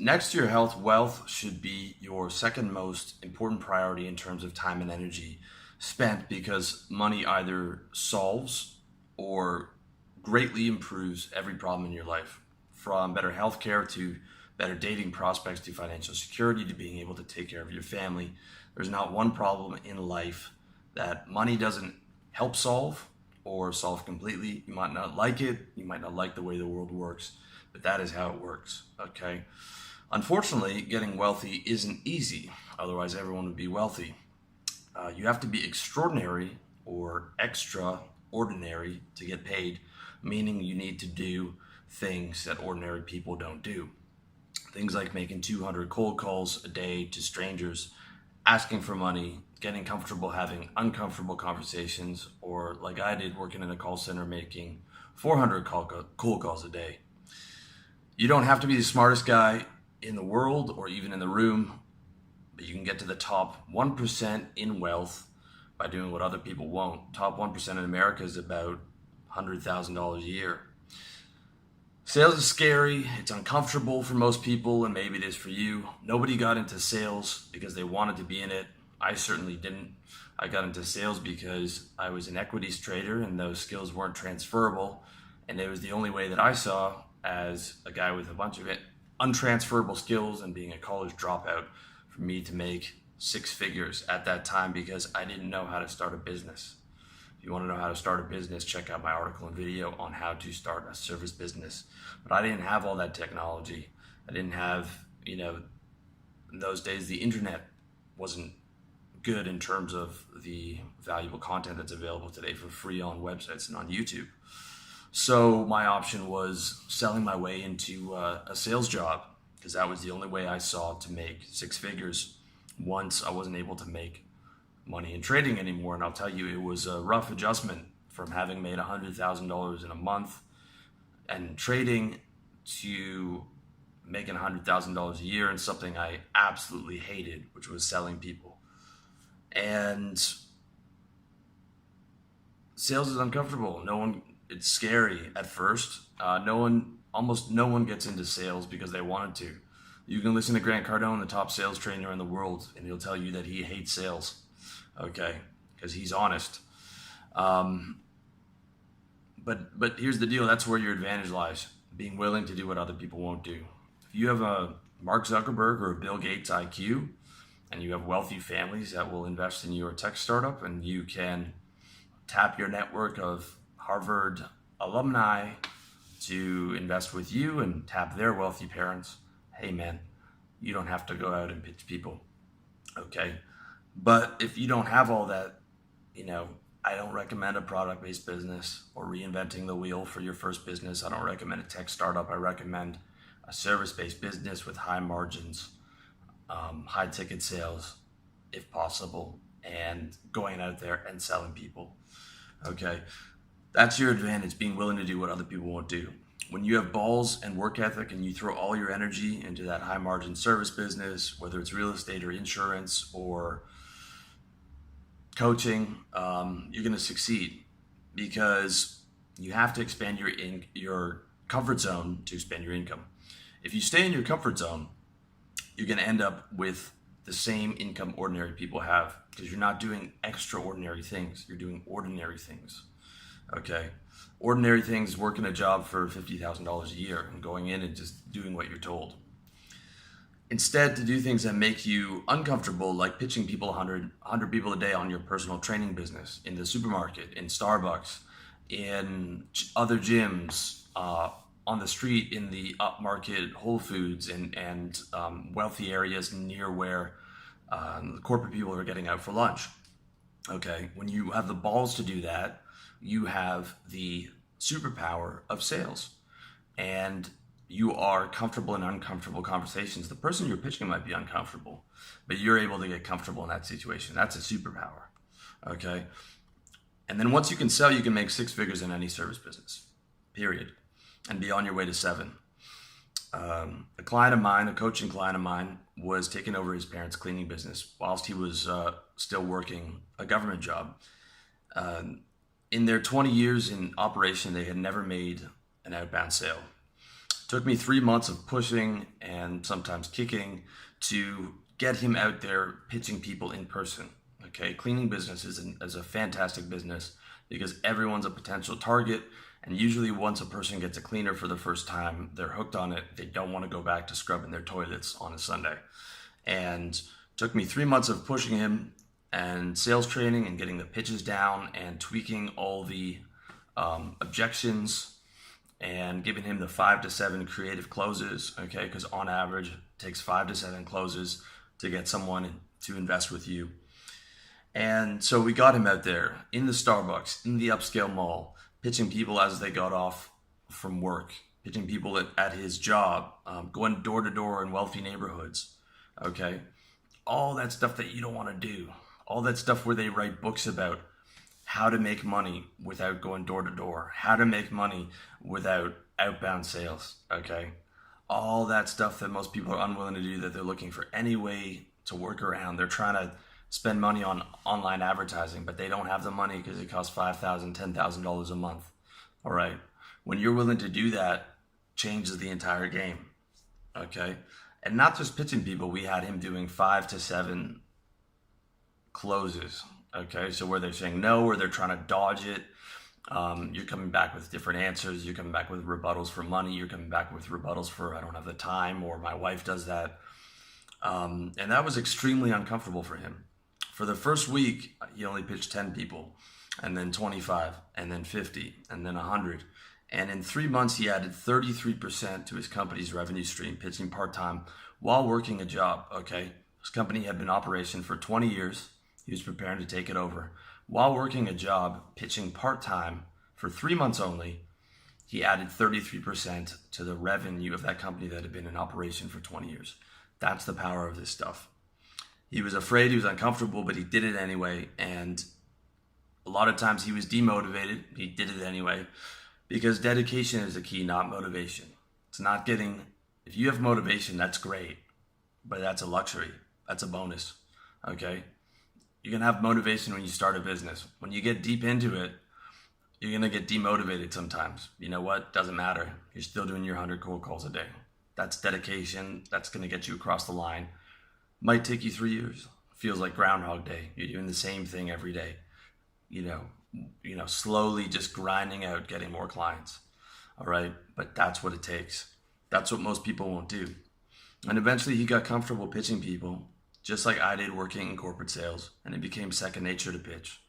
next to your health, wealth should be your second most important priority in terms of time and energy spent, because money either solves or greatly improves every problem in your life, from better healthcare to better dating prospects to financial security to being able to take care of your family. There's not one problem in life that money doesn't help solve or solve completely. You might not like it, you might not like the way the world works, but that is how it works, okay? Unfortunately, getting wealthy isn't easy, otherwise everyone would be wealthy. You have to be extraordinary or extraordinary to get paid, meaning you need to do things that ordinary people don't do. Things like making 200 cold calls a day to strangers, asking for money, getting comfortable having uncomfortable conversations, or like I did working in a call center making 400 cold calls a day. You don't have to be the smartest guy in the world or even in the room, but you can get to the top 1% in wealth by doing what other people won't. Top 1% in America is about $100,000 a year. Sales is scary, it's uncomfortable for most people, and maybe it is for you. Nobody got into sales because they wanted to be in it. I certainly didn't. I got into sales because I was an equities trader and those skills weren't transferable. And it was the only way that I saw, as a guy with a bunch of untransferable skills and being a college dropout, for me to make six figures at that time, because I didn't know how to start a business. If you want to know how to start a business, check out my article and video on how to start a service business. But I didn't have all that technology. I didn't have, in those days, the internet wasn't good in terms of the valuable content that's available today for free on websites and on YouTube. So my option was selling my way into a sales job, because that was the only way I saw to make six figures once I wasn't able to make money in trading anymore. And I'll tell you, it was a rough adjustment from having made $100,000 in a month and trading to making $100,000 a year in something I absolutely hated, which was selling people. And sales is uncomfortable. It's scary at first. Almost no one gets into sales because they wanted to. You can listen to Grant Cardone, the top sales trainer in the world, and he'll tell you that he hates sales. Okay, because he's honest. But here's the deal. That's where your advantage lies. Being willing to do what other people won't do. If you have a Mark Zuckerberg or a Bill Gates IQ, and you have wealthy families that will invest in your tech startup, and you can tap your network of Harvard alumni to invest with you and tap their wealthy parents, hey man, you don't have to go out and pitch people, okay? But if you don't have all that, I don't recommend a product-based business or reinventing the wheel for your first business. I don't recommend a tech startup. I recommend a service-based business with high margins, high ticket sales, if possible, and going out there and selling people, okay? That's your advantage, being willing to do what other people won't do. When you have balls and work ethic and you throw all your energy into that high margin service business, whether it's real estate or insurance or coaching, you're going to succeed, because you have to expand your comfort zone to expand your income. If you stay in your comfort zone, you're going to end up with the same income ordinary people have, because you're not doing extraordinary things. You're doing ordinary things. Okay. Ordinary things, working a job for $50,000 a year and going in and just doing what you're told. Instead, to do things that make you uncomfortable, like pitching people 100 people a day on your personal training business, in the supermarket, in Starbucks, in other gyms, on the street, in the upmarket Whole Foods and wealthy areas near where the corporate people are getting out for lunch. Okay, when you have the balls to do that, you have the superpower of sales, and you are comfortable in uncomfortable conversations. The person you're pitching might be uncomfortable, but you're able to get comfortable in that situation. That's a superpower, okay? And then once you can sell, you can make six figures in any service business, period, and be on your way to seven. A coaching client of mine, was taking over his parents' cleaning business whilst he was still working a government job. In their 20 years in operation, they had never made an outbound sale. Took me 3 months of pushing and sometimes kicking to get him out there pitching people in person. Okay, cleaning business is a fantastic business because everyone's a potential target. And usually, once a person gets a cleaner for the first time, they're hooked on it. They don't want to go back to scrubbing their toilets on a Sunday. And took me 3 months of pushing him and sales training and getting the pitches down and tweaking all the objections and giving him the 5 to 7 creative closes, okay? Because on average, it takes 5 to 7 closes to get someone to invest with you. And so we got him out there in the Starbucks, in the upscale mall, pitching people as they got off from work, pitching people at his job, going door to door in wealthy neighborhoods, okay? All that stuff that you don't want to do, all that stuff where they write books about how to make money without going door to door, how to make money without outbound sales, okay? All that stuff that most people are unwilling to do, that they're looking for any way to work around. They're trying to spend money on online advertising, but they don't have the money because it costs $5,000, $10,000 a month, all right? When you're willing to do that, changes the entire game, okay? And not just pitching people, we had him doing 5 to 7 closes, okay? So where they're saying no, or they're trying to dodge it, you're coming back with different answers. You're coming back with rebuttals for money. You're coming back with rebuttals for I don't have the time, or my wife does that. And that was extremely uncomfortable for him. For the first week, he only pitched 10 people, and then 25, and then 50, and then 100. And in 3 months, he added 33% to his company's revenue stream, pitching part-time while working a job, okay? His company had been in operation for 20 years. He was preparing to take it over. While working a job, pitching part-time for 3 months only, he added 33% to the revenue of that company that had been in operation for 20 years. That's the power of this stuff. He was afraid, he was uncomfortable, but he did it anyway. And a lot of times he was demotivated. He did it anyway because dedication is the key, not motivation. It's not getting, if you have motivation, that's great, but that's a luxury. That's a bonus, okay? You can have motivation when you start a business. When you get deep into it, you're going to get demotivated sometimes. You know what? Doesn't matter. You're still doing your 100 cold calls a day. That's dedication. That's going to get you across the line. Might take you 3 years. Feels like Groundhog Day. You're doing the same thing every day. You know, slowly just grinding out, getting more clients. All right. But that's what it takes. That's what most people won't do. And eventually he got comfortable pitching people, just like I did working in corporate sales, and it became second nature to pitch.